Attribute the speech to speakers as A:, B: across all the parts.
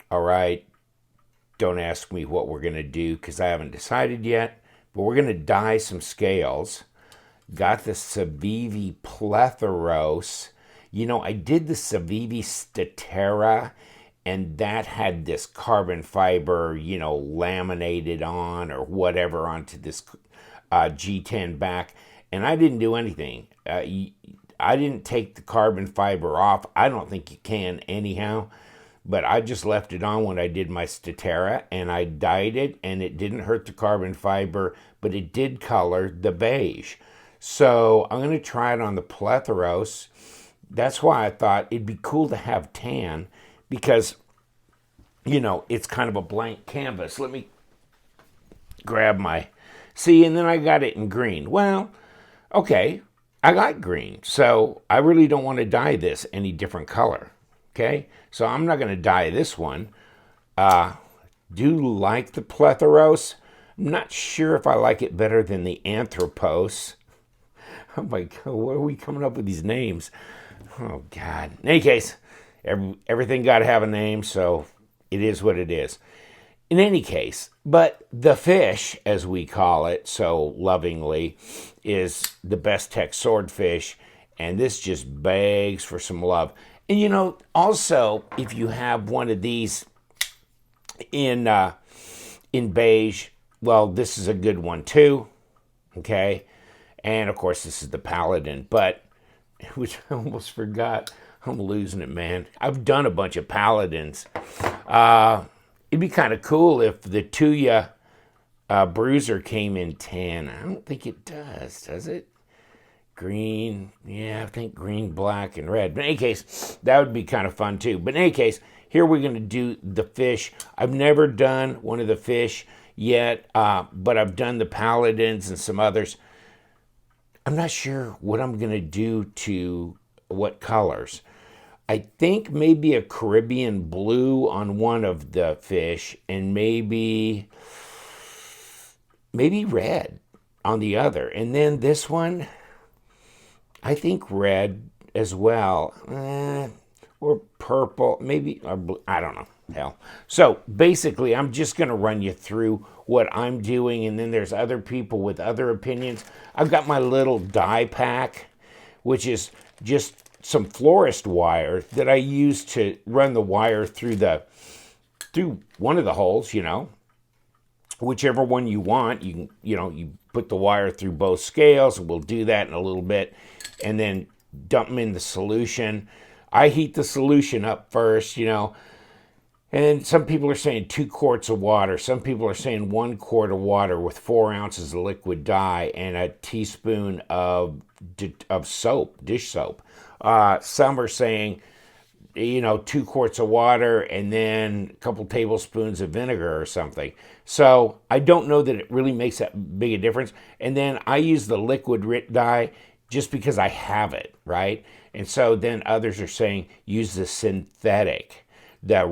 A: All right, don't ask me what we're going to do because I haven't decided yet, but we're going to dye some scales. Got the Civivi Plethiros. You know, I did the Civivi Statera, and that had this carbon fiber, you know, laminated on or whatever onto this G10 back, and I didn't do anything. I didn't take the carbon fiber off. I don't think you can anyhow, but I just left it on when I did my Statera, and I dyed it, and it didn't hurt the carbon fiber, but it did color the beige. So I'm going to try it on the Plethiros. That's why I thought it'd be cool to have tan because, you know, it's kind of a blank canvas. Let me grab my, see, and then I got it in green. Well, okay, I like green, so I really don't want to dye this any different color, okay? So I'm not going to dye this one. Do like the Plethiros. I'm not sure if I like it better than the Anthropos. Oh my God, where are we coming up with these names? Oh God. In any case, everything got to have a name, so it is what it is. In any case, but the fish, as we call it so lovingly, is the Bestech Swordfish, and this just begs for some love. And you know, also, if you have one of these in beige, well, this is a good one too, okay? And of course, this is the Paladin, but which I almost forgot. I'm losing it, man. I've done a bunch of Paladins. It'd be kind of cool if the Tuya Bruiser came in tan. I don't think it does it? Green, yeah, I think green, black, and red. But in any case, that would be kind of fun too. But in any case, here we're going to do the fish. I've never done one of the fish yet, but I've done the Paladins and some others. I'm not sure what I'm going to do to what colors. I think maybe a Caribbean blue on one of the fish and maybe red on the other. And then this one, I think red as well. Or purple, maybe, or blue, I don't know. Hell. So basically, I'm just going to run you through what I'm doing, and then there's other people with other opinions. I've got my little dye pack, which is just some florist wire that I use to run the wire through one of the holes, you know, whichever one you want. You put the wire through both scales, and we'll do that in a little bit, and then dump them in the solution. I heat the solution up first, you know. And some people are saying 2 quarts of water. Some people are saying 1 quart of water with 4 ounces of liquid dye and a teaspoon of soap, dish soap. Some are saying, 2 quarts of water and then a couple tablespoons of vinegar or something. So I don't know that it really makes that big a difference. And then I use the liquid RIT dye just because I have it, right? And so then others are saying use the synthetic, the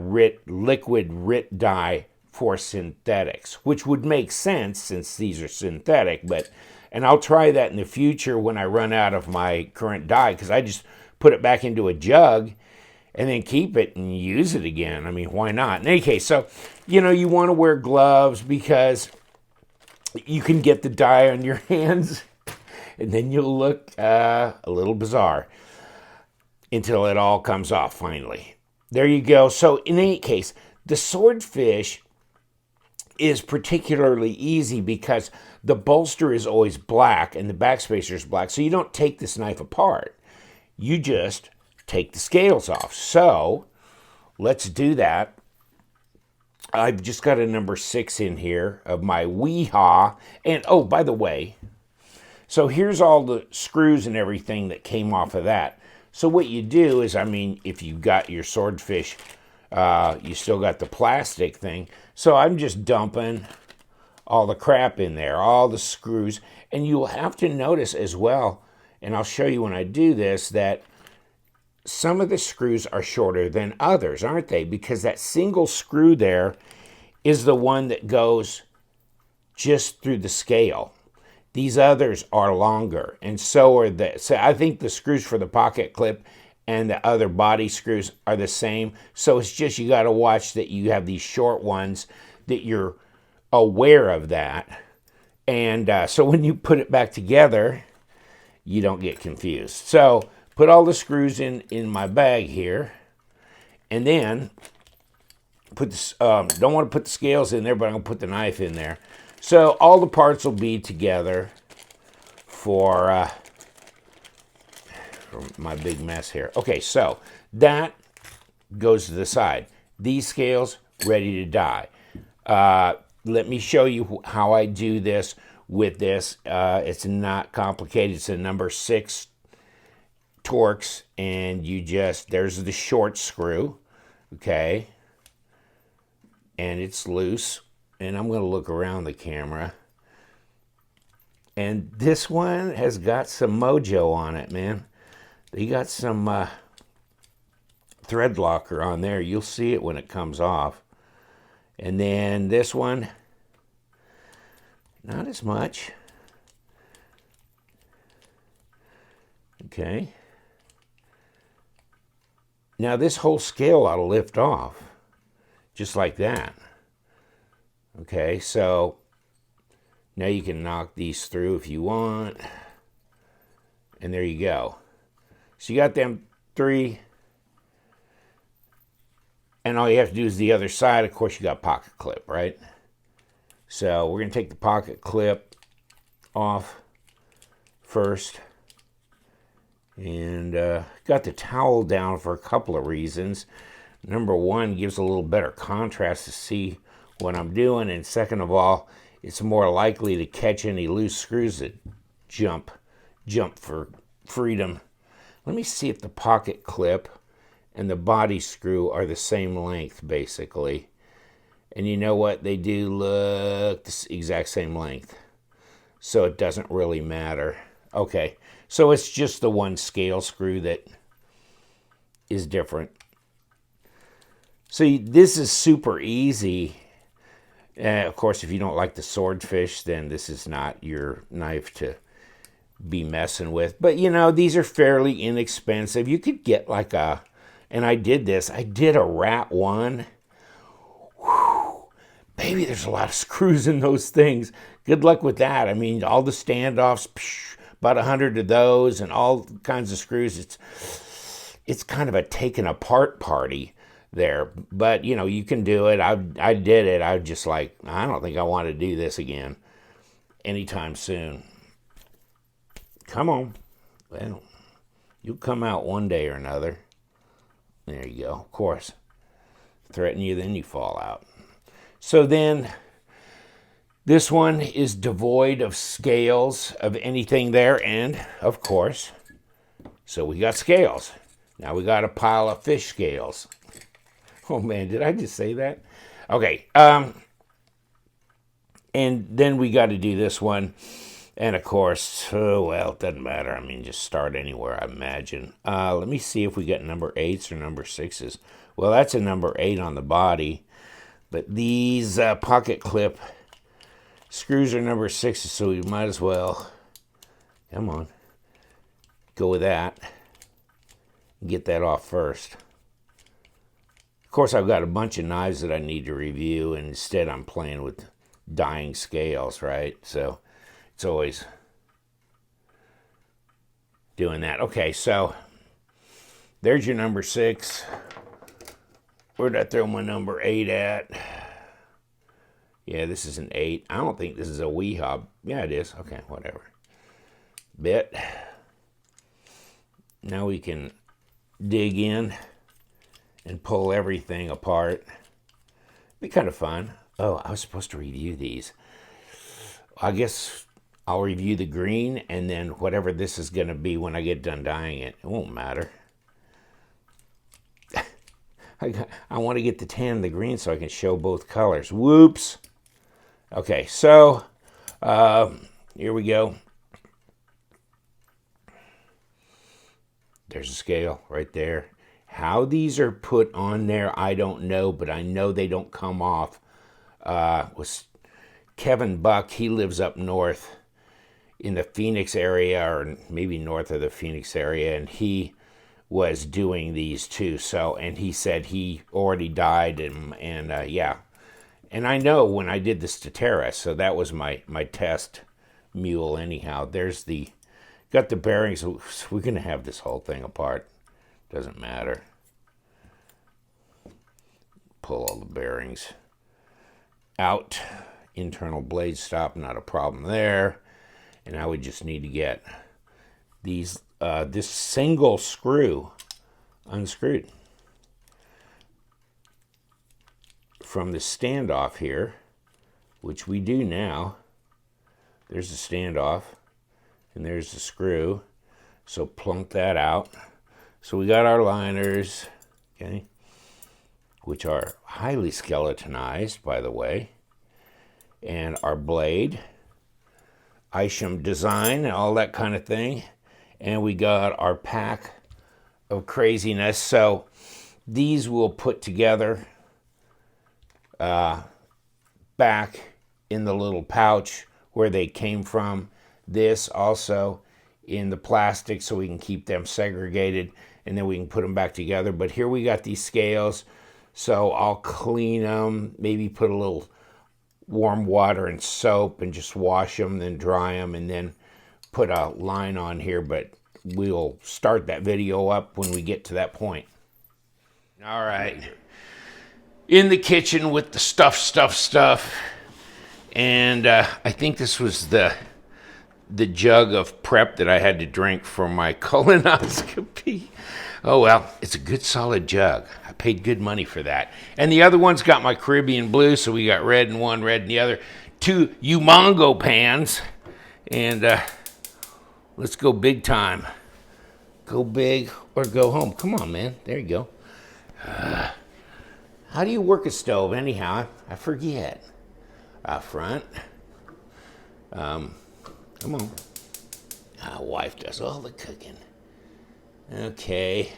A: liquid RIT dye for synthetics, which would make sense since these are synthetic, and I'll try that in the future when I run out of my current dye, because I just put it back into a jug and then keep it and use it again. I mean, why not? In any case, so, you want to wear gloves because you can get the dye on your hands and then you'll look a little bizarre until it all comes off finally. There you go. So in any case, the Swordfish is particularly easy because the bolster is always black and the backspacer is black. So you don't take this knife apart. You just take the scales off. So let's do that. I've just got a number 6 in here of my Weehaw. And oh, by the way, so here's all the screws and everything that came off of that. So what you do is, if you got your Swordfish, you still got the plastic thing. So I'm just dumping all the crap in there, all the screws. And you'll have to notice as well, and I'll show you when I do this, that some of the screws are shorter than others, aren't they? Because that single screw there is the one that goes just through the scale. These others are longer, and so are the. So I think the screws for the pocket clip and the other body screws are the same. So it's just you got to watch that you have these short ones, that you're aware of that. And so when you put it back together, you don't get confused. So put all the screws in my bag here, and then put this, don't want to put the scales in there, but I'm going to put the knife in there. So all the parts will be together for my big mess here. Okay, so that goes to the side. These scales, ready to die. Let me show you how I do this with this. It's not complicated. It's a number 6 Torx, and you just, there's the short screw, okay? And it's loose. And I'm going to look around the camera. And this one has got some mojo on it, man. They got some thread locker on there. You'll see it when it comes off. And then this one, not as much. Okay. Now this whole scale ought to lift off, just like that. Okay, so now you can knock these through if you want. And there you go. So you got them 3. And all you have to do is the other side. Of course, you got pocket clip, right? So we're going to take the pocket clip off first. And got the towel down for a couple of reasons. Number 1, gives a little better contrast to see what I'm doing. And second of all, it's more likely to catch any loose screws that jump for freedom. Let me see if the pocket clip and the body screw are the same length, basically. And you know what? They do look the exact same length. So it doesn't really matter. Okay, so it's just the one scale screw that is different. See, this is super easy. Of course, if you don't like the Swordfish, then this is not your knife to be messing with. But, you know, these are fairly inexpensive. You could get like a, and I did this, I did a Rat 1. Whew. Baby, there's a lot of screws in those things. Good luck with that. I mean, all the standoffs, about 100 of those, and all kinds of screws. It's kind of a taken apart party there. But, you know, you can do it. I did it. I was just like, I don't think I want to do this again anytime soon. Come on. Well, you'll come out one day or another. There you go. Of course. Threaten you, then you fall out. So then, this one is devoid of scales of anything there, and, of course, so we got scales. Now we got a pile of fish scales. Oh, man, did I just say that? Okay, and then we got to do this one. And, of course, well, it doesn't matter. I mean, just start anywhere, I imagine. Let me see if we got number 8s or number 6s. Well, that's a number 8 on the body. But these pocket clip screws are number 6s, so we might as well, come on, go with that. Get that off first. Of course, I've got a bunch of knives that I need to review, and instead I'm playing with dying scales, right? So it's always doing that. Okay, so there's your number 6. Where'd I throw my number 8 at? Yeah, this is an 8. I don't think this is a Weehaw. Yeah, it is. Okay, whatever. Bit. Now we can dig in and pull everything apart. Be kind of fun. Oh, I was supposed to review these. I guess I'll review the green, and then whatever this is going to be when I get done dyeing it. It won't matter. I want to get the tan and the green so I can show both colors. Whoops. Okay, so here we go. There's a scale right there. How these are put on there, I don't know, but I know they don't come off. Was Kevin Buck, he lives up north in the Phoenix area, or maybe north of the Phoenix area, and he was doing these too. So, and he said he already died, and yeah. And I know when I did this to Terra, so that was my test mule anyhow. There's got the bearings. We're going to have this whole thing apart. Doesn't matter. Pull all the bearings out. Internal blade stop, not a problem there. And I would just need to get these this single screw unscrewed from the standoff here, which we do now. There's the standoff, and there's the screw. So plunk that out. So we got our liners, okay, which are highly skeletonized, by the way, and our blade, Isham design, and all that kind of thing. And we got our pack of craziness. So these we'll put together back in the little pouch where they came from. This also in the plastic so we can keep them segregated, and then we can put them back together. But here we got these scales, so I'll clean them, maybe put a little warm water and soap and just wash them, then dry them, and then put a line on here. But we'll start that video up when we get to that point. All right, in the kitchen with the stuff, and I think this was the jug of prep that I had to drink for my colonoscopy. Oh well, it's a good solid jug. I paid good money for that. And the other one's got my Caribbean blue, so we got red in one, red in the other. 2 Umongo pans, and let's go big time. Go big or go home. Come on, man. There you go. How do you work a stove anyhow? I forget. Front. Come on. Wife does all the cooking. Okay.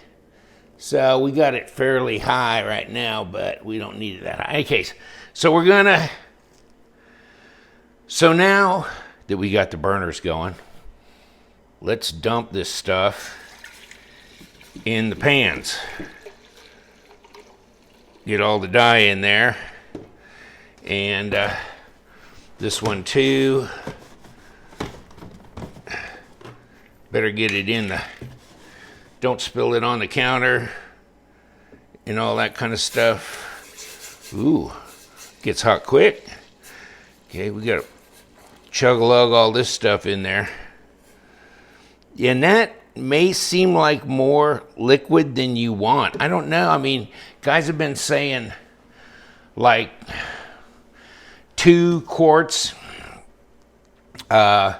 A: So we got it fairly high right now, but we don't need it that high. In any case, so we're gonna. So now that we got the burners going, let's dump this stuff in the pans. Get all the dye in there, and this one too. Better get it in the, don't spill it on the counter and all that kind of stuff. Ooh, gets hot quick. Okay, we got to chug-a-lug all this stuff in there. And that may seem like more liquid than you want. I don't know. I mean, guys have been saying like 2 quarts of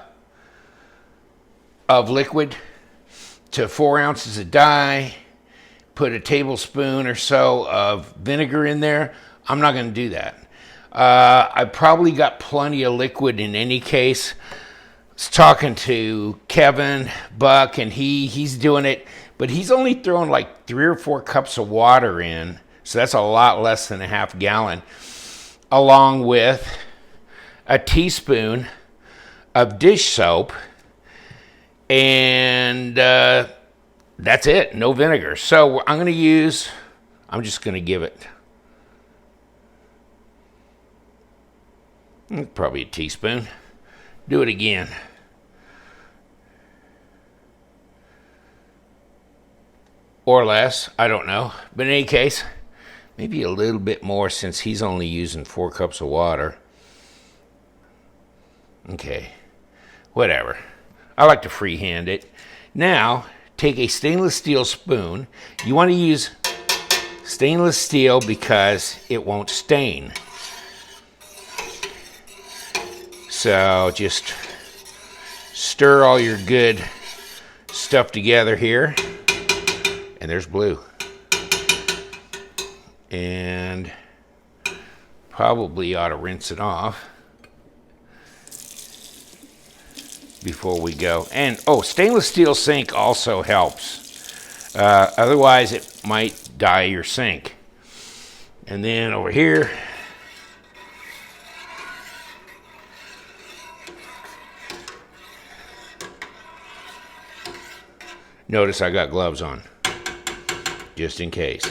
A: liquid to 4 ounces of dye, put a tablespoon or so of vinegar in there. I'm not going to do that. I probably got plenty of liquid in any case. I was talking to Kevin Buck, and he's doing it, but he's only throwing like 3 or 4 cups of water in, so that's a lot less than a half gallon, along with a teaspoon of dish soap. And that's it, no vinegar. So I'm just going to give it probably a teaspoon. Do it again. Or less, I don't know. But in any case, maybe a little bit more since he's only using 4 cups of water. Okay, whatever. I like to freehand it. Now, take a stainless steel spoon. You want to use stainless steel because it won't stain. So just stir all your good stuff together here. And there's blue. And probably ought to rinse it off before we go. And stainless steel sink also helps. Otherwise it might dye your sink. And then over here, notice I got gloves on. just in case.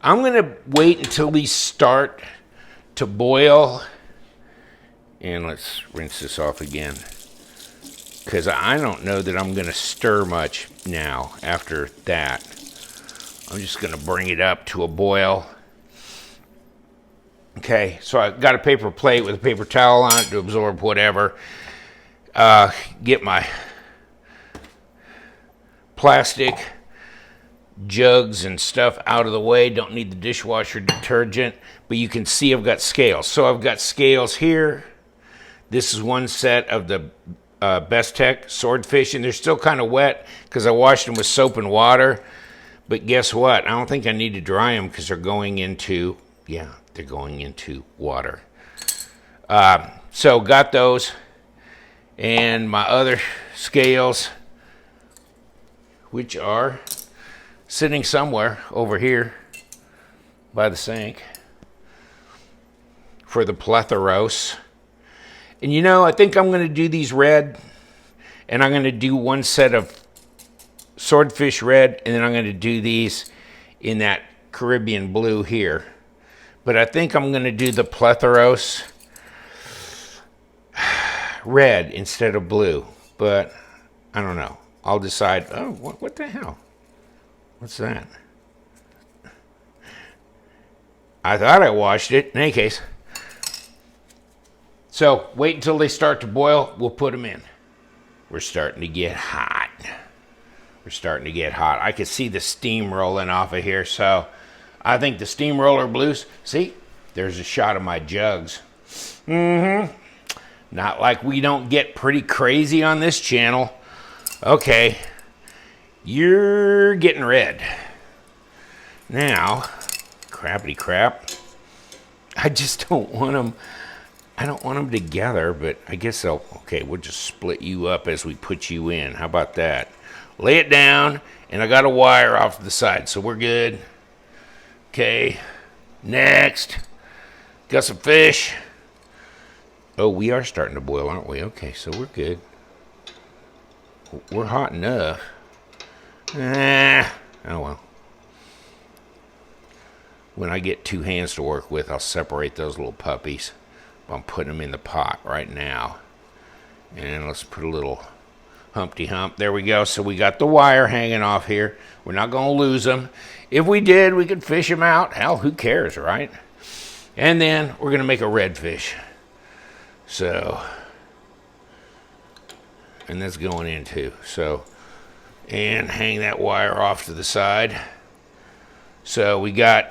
A: I'm going to wait until these start to boil. And let's rinse this off again. Because I don't know that I'm going to stir much now after that. I'm just going to bring it up to a boil. Okay, so I got a paper plate with a paper towel on it to absorb whatever. Get my plastic jugs and stuff out of the way. Don't need the dishwasher detergent, but you can see I've got scales. So I've got scales here. This is one set of the Bestech Swordfish, and they're still kind of wet because I washed them with soap and water. But guess what? I don't think I need to dry them because they're going into, they're going into water. So got those. And my other scales, which are sitting somewhere over here by the sink for the Plethiros. And you know, I think I'm going to do these red, and I'm going to do one set of Swordfish red, and then I'm going to do these in that Caribbean blue here. But I think I'm going to do the Plethiros red instead of blue. But I don't know. I'll decide. Oh, what the hell? What's that? I thought I washed it. In any case. So wait until they start to boil. We'll put them in. We're starting to get hot. We're starting to get hot. I can see the steam rolling off of here, so I think the steamroller blues. See, there's a shot of my jugs. Not like we don't get pretty crazy on this channel. Okay, you're getting red. Now, crappity crap. I just don't want them. I don't want them together, but I guess they'll. Okay, we'll just split you up as we put you in. How about that? Lay it down, and I got a wire off to the side, so we're good. Okay, next. Got some fish. Oh, we are starting to boil, aren't we? Okay, so we're good. We're hot enough. Oh well. When I get two hands to work with, I'll separate those little puppies. I'm putting them in the pot right now. And let's put a little Humpty Hump. There we go. So we got the wire hanging off here. We're not going to lose them. If we did, we could fish them out. Hell, who cares, right? And then we're going to make a redfish. So, and that's going in too. So, and hang that wire off to the side. So we got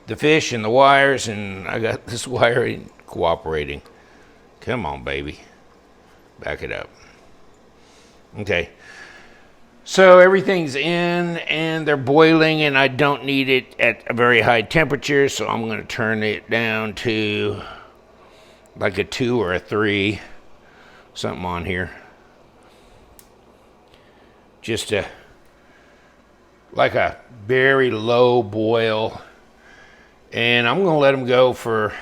A: the fish and the wires, and I got this wire cooperating. Come on, baby. Back it up. Okay, so everything's in and they're boiling, and I don't need it at a very high temperature, so I'm going to turn it down to like a 2 or a 3, something on here. Just like a very low boil, and I'm going to let them go for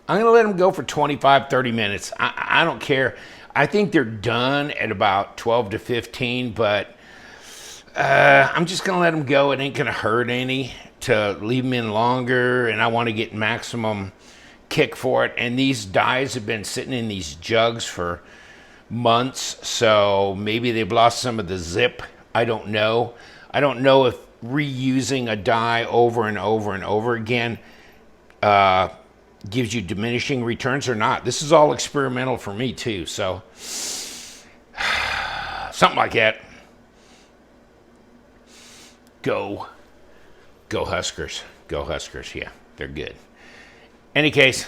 A: 25-30 minutes. I don't care. I think they're done at about 12 to 15, but I'm just going to let them go. It ain't going to hurt any to leave them in longer, and I want to get maximum kick for it. And these dyes have been sitting in these jugs for months, so maybe they've lost some of the zip. I don't know. I don't know if reusing a dye over and over and over again gives you diminishing returns or not. This is all experimental for me too, so something like that. Go Huskers. Go Huskers. Yeah, they're good. Any case,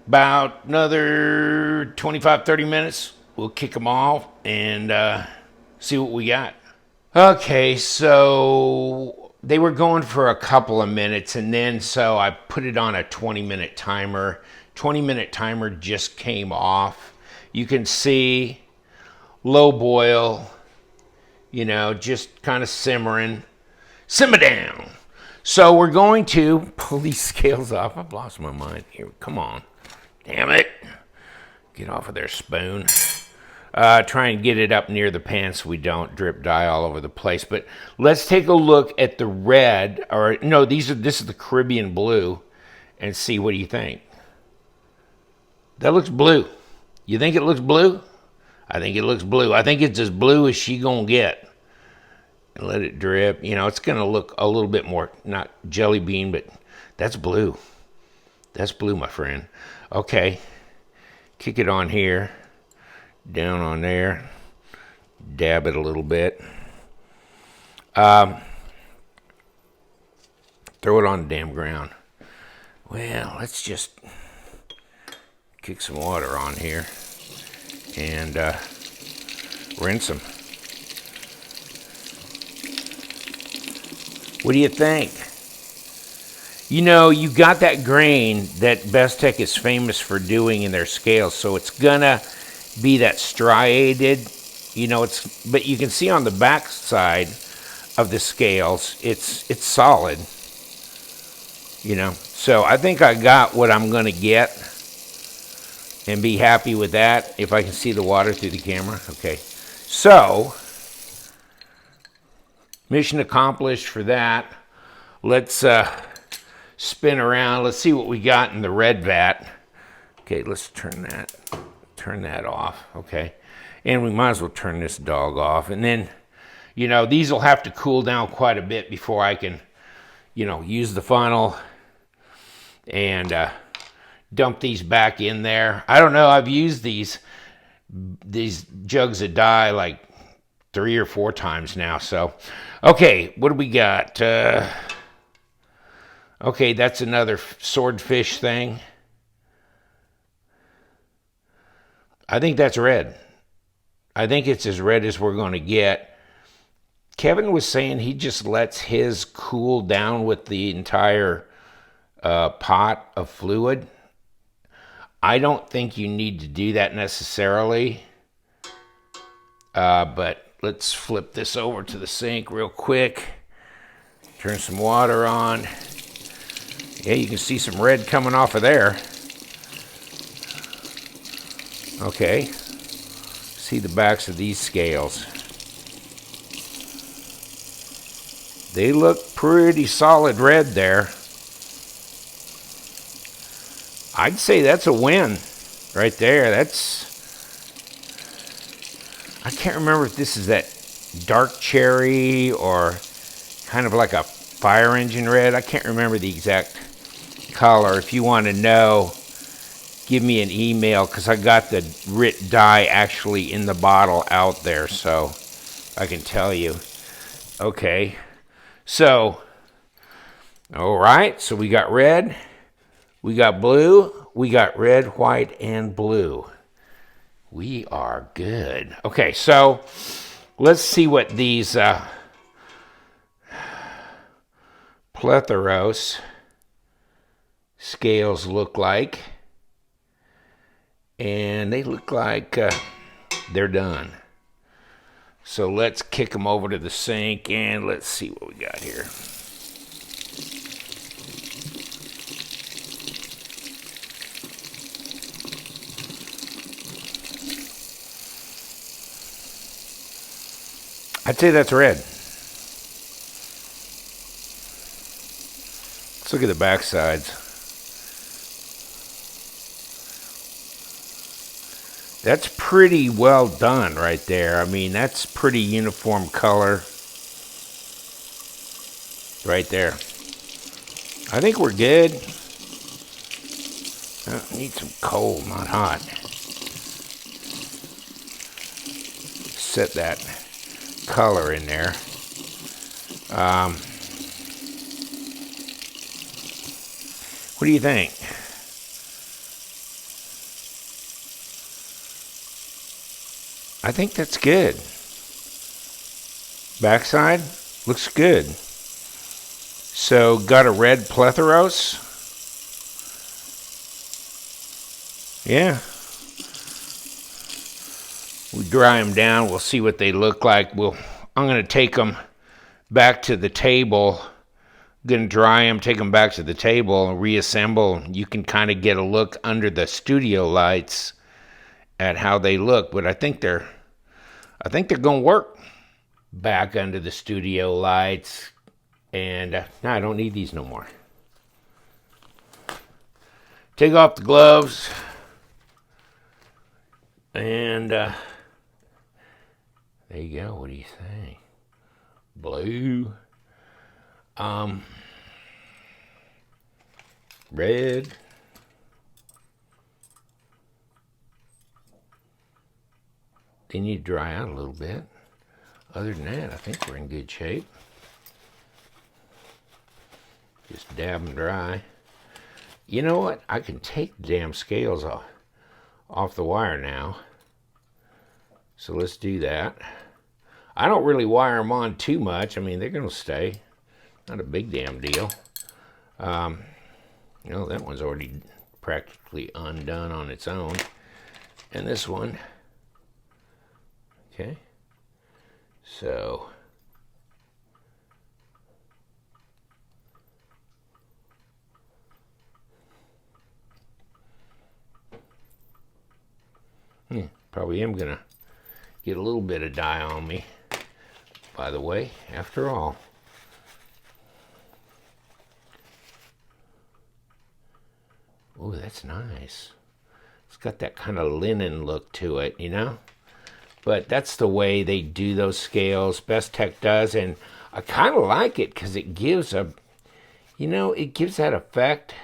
A: about another 25-30 minutes, we'll kick them off and see what we got. Okay, so they were going for a couple of minutes, and then so I put it on a 20-minute timer. 20-minute timer just came off. You can see low boil, you know, just kind of simmering. Simmer down. So we're going to pull these scales off. I've lost my mind here. Come on. Damn it. Get off of their spoon. Try and get it up near the pan so we don't drip dye all over the place. But let's take a look at the red, or no, this is the Caribbean blue, and see what do you think. That looks blue. You think it looks blue? I think it looks blue. I think it's as blue as she gonna get. And let it drip. You know, it's gonna look a little bit more, not jelly bean, but that's blue. That's blue, my friend. Okay, kick it on here, down on there, dab it a little bit. Throw it on the damn ground. Well, let's just kick some water on here and rinse them. What do you think? You know, you got that grain that Bestech is famous for doing in their scales, so it's gonna be that striated, you know, but you can see on the back side of the scales, it's solid, you know. So I think I got what I'm gonna get and be happy with that if I can see the water through the camera. Okay, so mission accomplished for that. Let's spin around. Let's see what we got in the red vat. Okay, let's turn that off. Okay, and we might as well turn this dog off. And then, you know, these will have to cool down quite a bit before I can, you know, use the funnel and dump these back in there. I don't know. I've used these jugs of dye like 3 or 4 times now. So, okay, what do we got? Okay, that's another swordfish thing. I think that's red. I think it's as red as we're going to get. Kevin was saying he just lets his cool down with the entire pot of fluid. I don't think you need to do that necessarily. But let's flip this over to the sink real quick. Turn some water on. Yeah, you can see some red coming off of there. Okay. See the backs of these scales. They look pretty solid red there. I'd say that's a win right there. I can't remember if this is that dark cherry or kind of like a fire engine red. I can't remember the exact color. If you want to know, give me an email, because I got the RIT dye actually in the bottle out there, so I can tell you. Okay, so, all right, so we got red, we got blue, we got red, white, and blue. We are good. Okay, so let's see what these Plethiros scales look like. And they look like they're done. So let's kick them over to the sink and let's see what we got here. I'd say that's red. Let's look at the back sides. That's pretty well done right there. I mean, that's pretty uniform color right there. I think we're good. Need some cold, not hot. Set that color in there. What do you think? I think that's good. Backside looks good. So got a red Plethiros. Yeah. We dry them down. We'll see what they look like. I'm going to take them back to the table. Going to dry them, take them back to the table and reassemble. You can kind of get a look under the studio lights at how they look, but I think they're going to work. Back under the studio lights, and no, I don't need these no more. Take off the gloves, and there you go. What do you think? Blue, red. They need to dry out a little bit. Other than that, I think we're in good shape. Just dab them dry. You know what? I can take the damn scales off the wire now. So let's do that. I don't really wire them on too much. I mean, they're going to stay. Not a big damn deal. You know, that one's already practically undone on its own. And this one. Okay. So, probably am going to get a little bit of dye on me, by the way, after all. Oh, that's nice. It's got that kind of linen look to it, you know? But that's the way they do those scales. Bestech does, and I kind of like it because it gives a, you know, it gives that effect.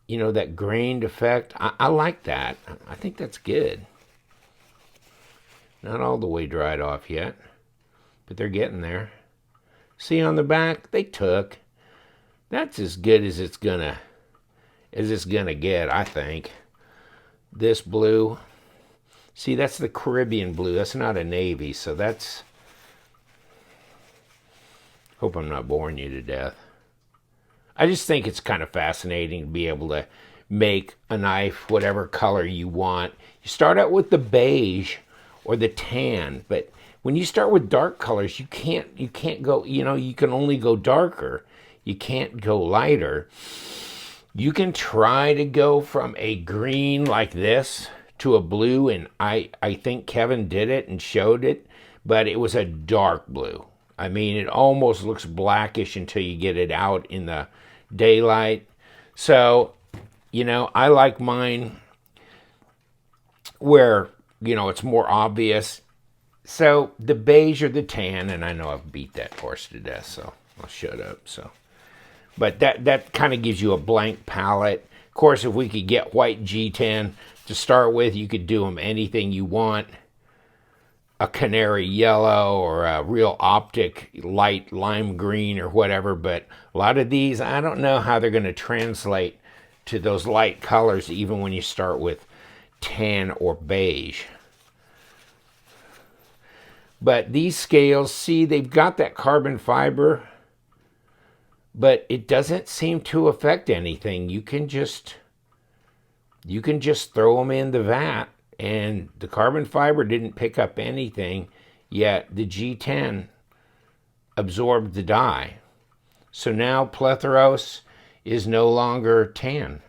A: You know, that grained effect. I like that. I think that's good. Not all the way dried off yet, but they're getting there. See on the back, they took. That's as good as it's gonna get, I think. This blue. See, that's the Caribbean blue. That's not a navy, so that's... Hope I'm not boring you to death. I just think it's kind of fascinating to be able to make a knife whatever color you want. You start out with the beige or the tan, but when you start with dark colors, you can't go, you know, you can only go darker. You can't go lighter. You can try to go from a green like this to a blue, and I think Kevin did it and showed it, but it was a dark blue. I mean, it almost looks blackish until you get it out in the daylight. So, you know, I like mine where, you know, it's more obvious. So the beige or the tan, and I know I've beat that horse to death, so I'll shut up. So, but that kind of gives you a blank palette. Of course, if we could get white G10 to start with, you could do them anything you want. A canary yellow or a real optic light lime green or whatever, but a lot of these, I don't know how they're going to translate to those light colors even when you start with tan or beige. But these scales, see, they've got that carbon fiber, but it doesn't seem to affect anything. You can just throw them in the vat, and the carbon fiber didn't pick up anything, yet the G10 absorbed the dye. So now Plethiros is no longer tan.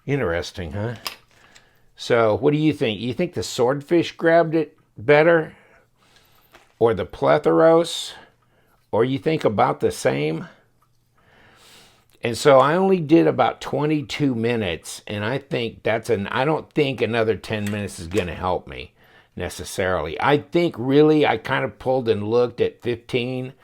A: Interesting, huh? So what do you think? You think the Swordfish grabbed it better? Or the Plethiros? Or you think about the same? And so I only did about 22 minutes, and I think I don't think another 10 minutes is going to help me necessarily. I think really I kind of pulled and looked at 15,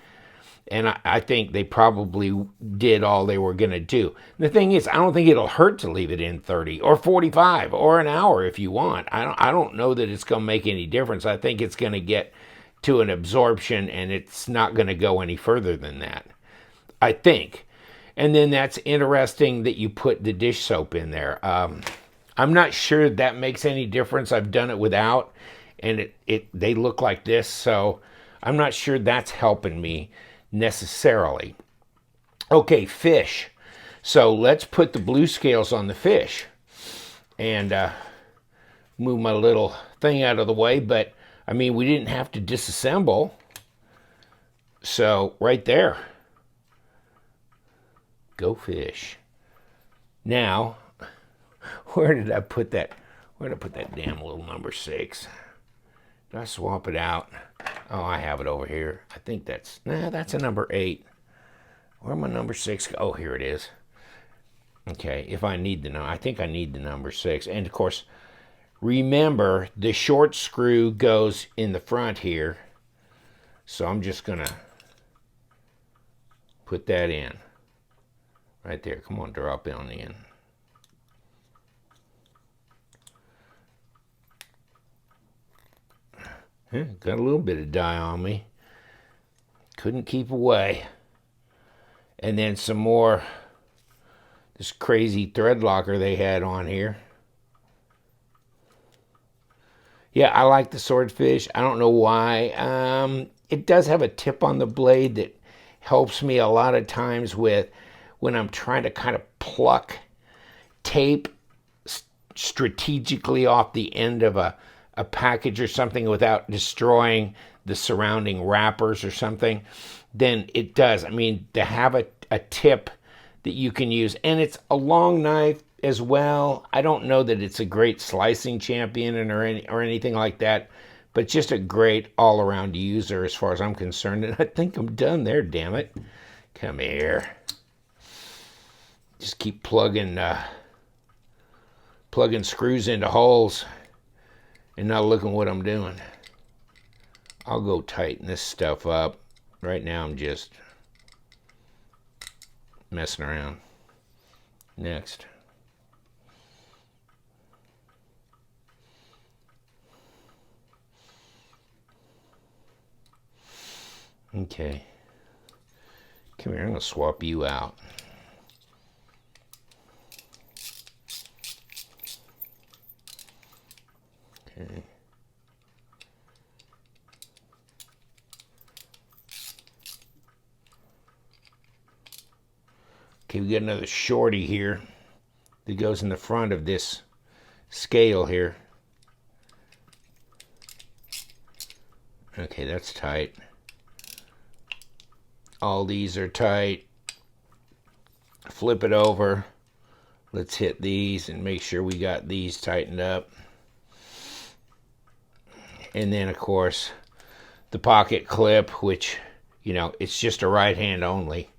A: and I think they probably did all they were going to do. The thing is, I don't think it'll hurt to leave it in 30 or 45 or an hour if you want. I don't know that it's going to make any difference. I think it's going to get to an absorption, and it's not going to go any further than that, I think. And then that's interesting that you put the dish soap in there. I'm not sure that makes any difference. I've done it without, and they look like this, so I'm not sure that's helping me necessarily. Okay, fish. So let's put the blue scales on the fish. And move my little thing out of the way, but I mean, we didn't have to disassemble. So right there. Go fish. Now, where did I put that? Where did I put that damn little number 6? Did I swap it out? Oh, I have it over here. I think that's, nah, that's a number 8. Where my number 6? Oh, here it is. Okay, if I need the number, I think I need the number 6. And of course, remember the short screw goes in the front here. So I'm just gonna put that in. Right there. Come on, drop it on the end. Got a little bit of dye on me. Couldn't keep away. And then some more, this crazy thread locker they had on here. Yeah, I like the Swordfish. I don't know why. It does have a tip on the blade that helps me a lot of times with when I'm trying to kind of pluck tape strategically off the end of a package or something without destroying the surrounding wrappers or something. Then it does. I mean, to have a tip that you can use, and it's a long knife as well. I don't know that it's a great slicing champion or anything like that, but just a great all-around user as far as I'm concerned. And I think I'm done there, damn it. Come here. Just keep plugging screws into holes and not looking what I'm doing. I'll go tighten this stuff up. Right now I'm just messing around. Next. Okay. Come here, I'm going to swap you out. Okay. Okay, we got another shorty here that goes in the front of this scale here. Okay, that's tight. All these are tight. Flip it over. Let's hit these and make sure we got these tightened up. And then, of course, the pocket clip, which, you know, it's just a right hand only.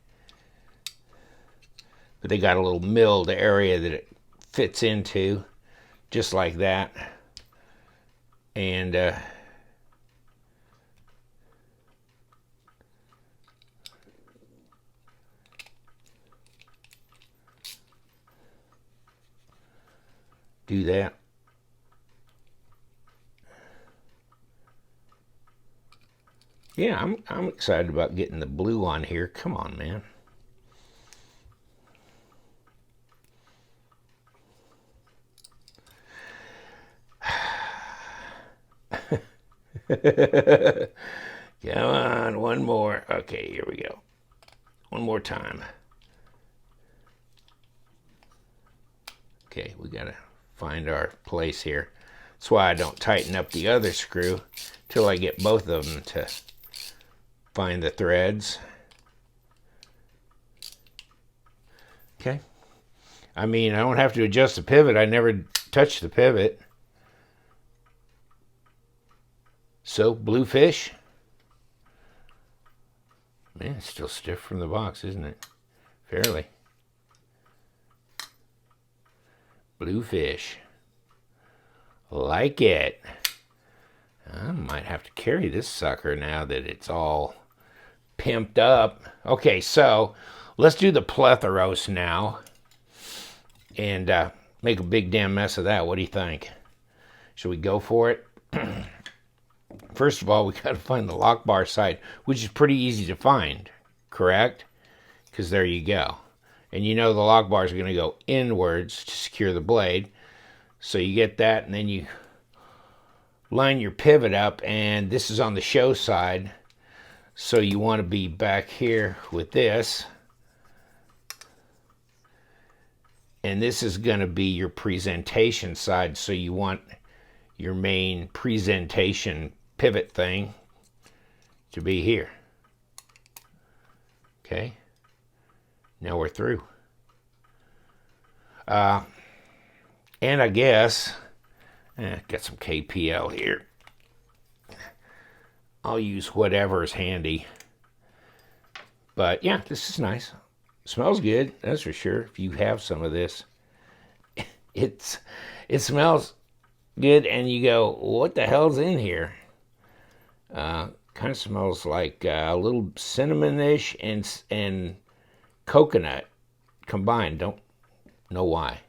A: But they got a little milled area that it fits into, just like that. And do that. Yeah, I'm excited about getting the blue on here. Come on, man. Come on, one more. Okay, here we go. One more time. Okay, we gotta find our place here. That's why I don't tighten up the other screw till I get both of them to find the threads. Okay. I mean, I don't have to adjust the pivot. I never touch the pivot. So, blue fish. Man, it's still stiff from the box, isn't it? Fairly. Blue fish. Like it. I might have to carry this sucker now that it's all pimped up. Okay, so let's do the Plethiros now. And make a big damn mess of that. What do you think? Should we go for it? First of all, we got to find the lock bar side, which is pretty easy to find, correct? Because there you go. And you know the lock bars are going to go inwards to secure the blade. So you get that, and then you line your pivot up, and this is on the show side. So you want to be back here with this. And this is going to be your presentation side, so you want your main presentation pivot thing to be here. Okay, now we're through. And I guess, got some KPL here. I'll use whatever is handy. But yeah, this is nice. Smells good, that's for sure. If you have some of this, it smells good, and you go, what the hell's in here? Kind of smells like a little cinnamonish and coconut combined. Don't know why.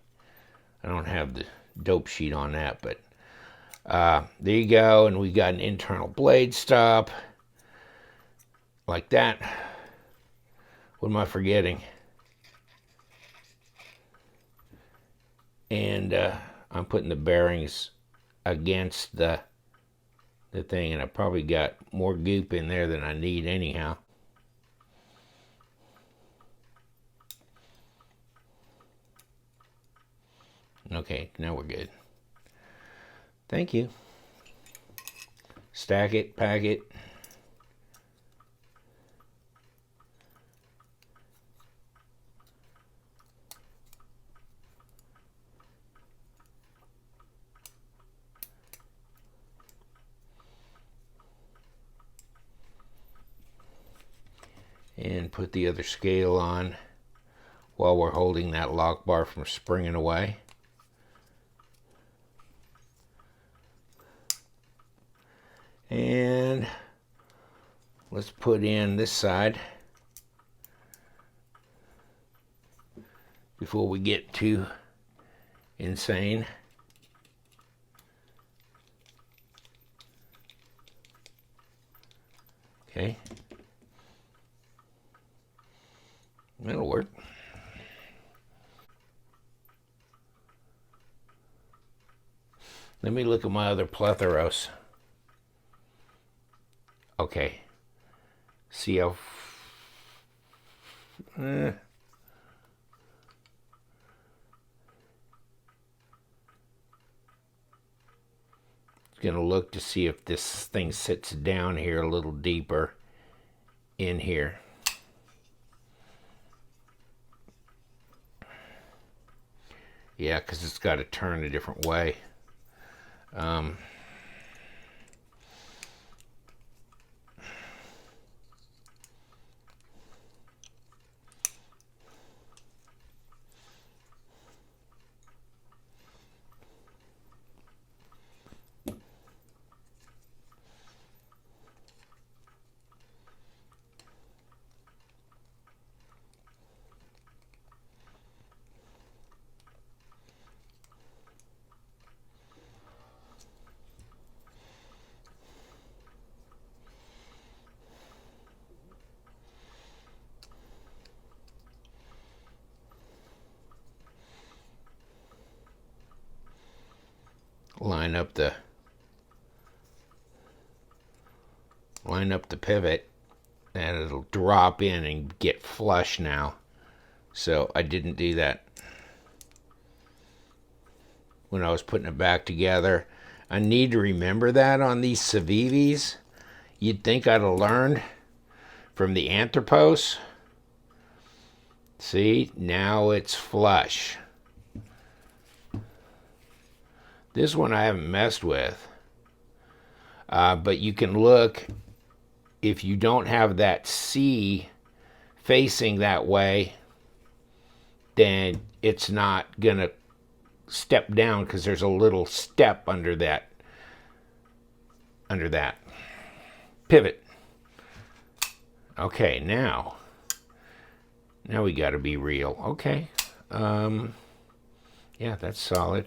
A: I don't have the dope sheet on that, but there you go. And we got an internal blade stop like that. What am I forgetting? And I'm putting the bearings against the thing, and I probably got more goop in there than I need anyhow. Okay, now we're good. Thank you. Stack it, pack it. And put the other scale on while we're holding that lock bar from springing away. And let's put in this side before we get too insane. Okay. That'll work. Let me look at my other Plethiros. Okay. See how... It's going to look to see if this thing sits down here a little deeper in here. Yeah, because it's got to turn a different way. Line up the pivot, and it'll drop in and get flush now. So I didn't do that when I was putting it back together. I need to remember that on these Civivis. You'd think I'd have learned from the Anthropos. See, now it's flush. This one I haven't messed with. But you can look, if you don't have that C facing that way, then it's not going to step down because there's a little step under that pivot. Okay, now we got to be real. Okay. Yeah, that's solid.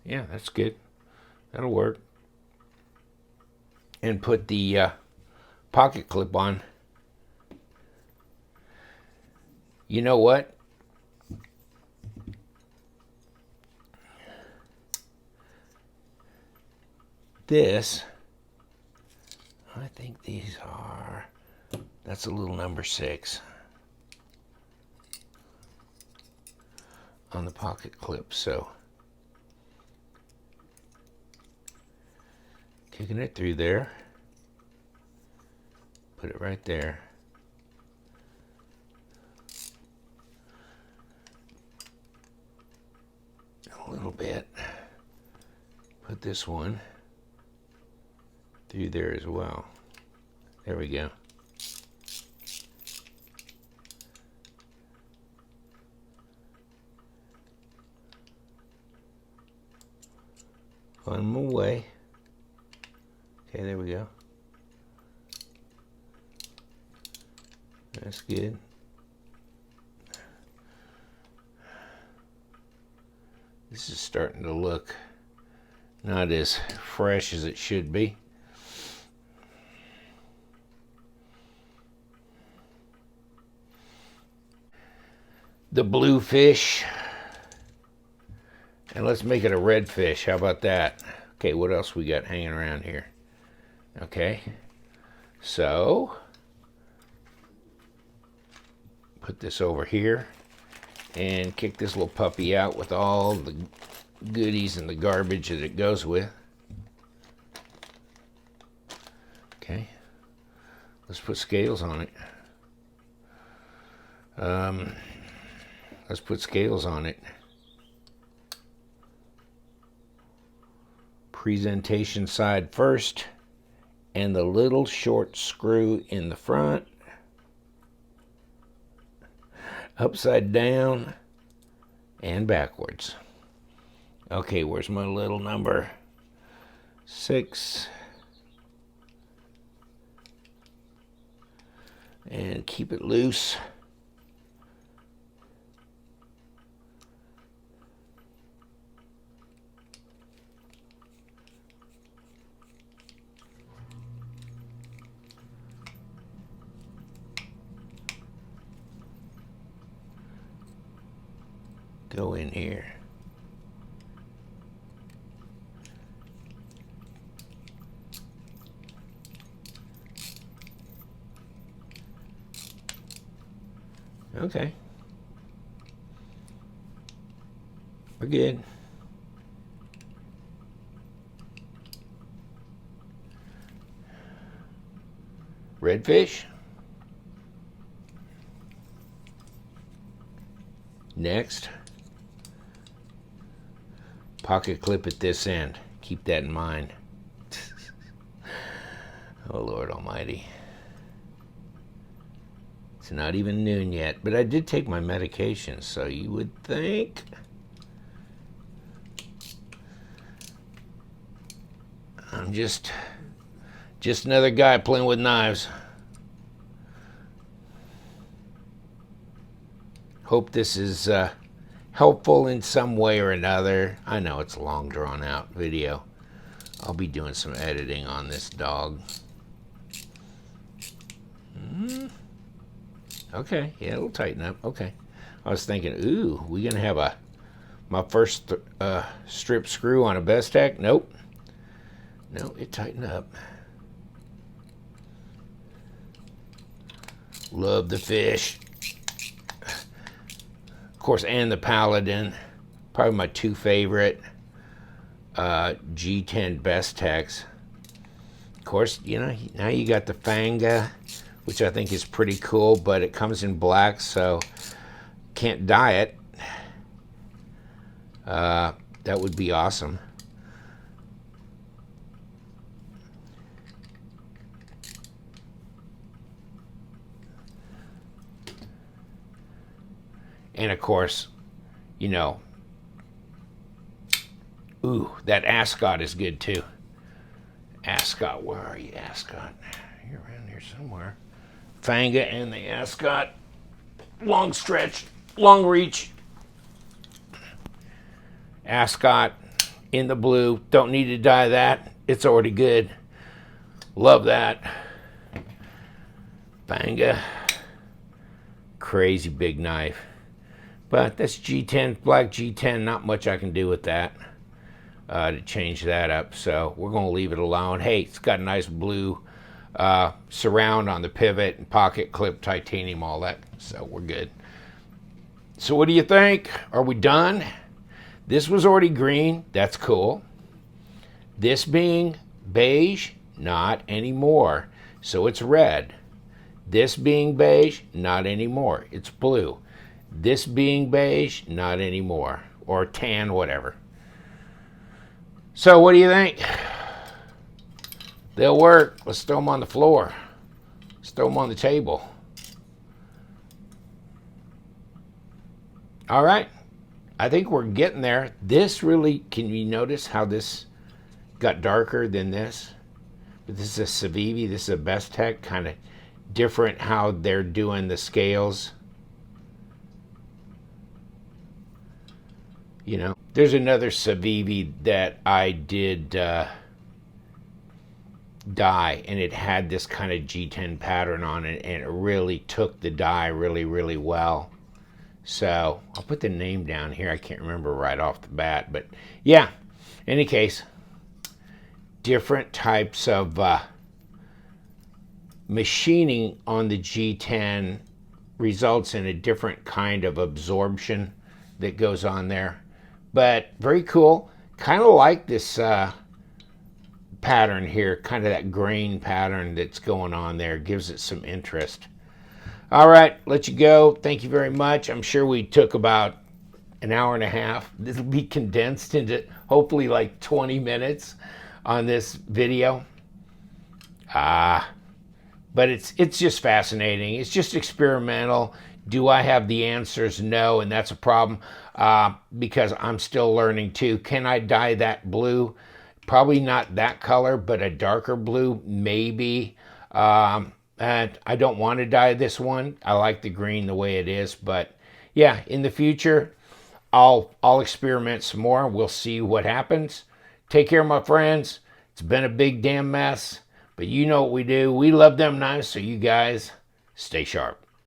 A: Yeah, that's good. That'll work. And put the pocket clip on. You know what? This, I think these are, that's a little number 6 on the pocket clip, so kicking it through there, put it right there, bit. Put this one through there as well. There we go. One more way. Okay, there we go. That's good. This is starting to look not as fresh as it should be. The blue fish. And let's make it a red fish. How about that? Okay, what else we got hanging around here? Okay, so put this over here and kick this little puppy out with all the goodies and the garbage that it goes with. Okay, let's put scales on it. Let's put scales on it. Presentation side first, and the little short screw in the front, upside down and backwards. Okay, where's my little number 6? And keep it loose. Go in here. Okay. We're good. Redfish. Next. Pocket clip at this end. Keep that in mind. Oh, Lord Almighty. It's not even noon yet, but I did take my medication, so you would think I'm just another guy playing with knives. Hope this is helpful in some way or another. I know it's a long drawn out video. I'll be doing some editing on this dog. Okay, yeah, it'll tighten up. Okay. I was thinking, ooh, we gonna have my first strip screw on a Bestech? Nope. No, it tightened up. Love the fish. Of course, and the Paladin. Probably my 2 favorite G10 Bestechs. Of course, you know, now you got the Fanga, which I think is pretty cool, but it comes in black, so can't dye it. That would be awesome. And of course, you know, ooh, that ascot is good too. Ascot, where are you, ascot? You're around here somewhere. Fanga and the ascot. Long stretch, long reach. Ascot in the blue. Don't need to dye that. It's already good. Love that. Fanga. Crazy big knife. But that's G10, black G10. Not much I can do with that to change that up. So we're going to leave it alone. Hey, it's got a nice blue surround on the pivot and pocket clip, titanium, all that. So we're good. So what do you think? Are we done? This was already green. That's cool. This being beige, not anymore. So it's red. This being beige, not anymore. It's blue. This being beige, not anymore. Or tan, whatever. So what do you think? They'll work. Let's throw them on the floor. Let's throw them on the table. All right. I think we're getting there. This really, can you notice how this got darker than this? But this is a Civivi. This is a Bestech. Kind of different how they're doing the scales. You know, there's another Civivi that I did dye, and it had this kind of G10 pattern on it, and it really took the dye really, really well. So I'll put the name down here. I can't remember right off the bat, but yeah, in any case, different types of machining on the G10 results in a different kind of absorption that goes on there. But very cool. Kind of like this pattern here, kind of that grain pattern that's going on there. Gives it some interest. All right, let you go. Thank you very much. I'm sure we took about an hour and a half. This will be condensed into hopefully like 20 minutes on this video. But it's just fascinating. It's just experimental. Do I have the answers? No, and that's a problem because I'm still learning too. Can I dye that blue? Probably not that color, but a darker blue, maybe. And I don't want to dye this one. I like the green the way it is, but yeah, in the future, I'll experiment some more. We'll see what happens. Take care, my friends. It's been a big damn mess, but you know what we do. We love them knives, so you guys stay sharp.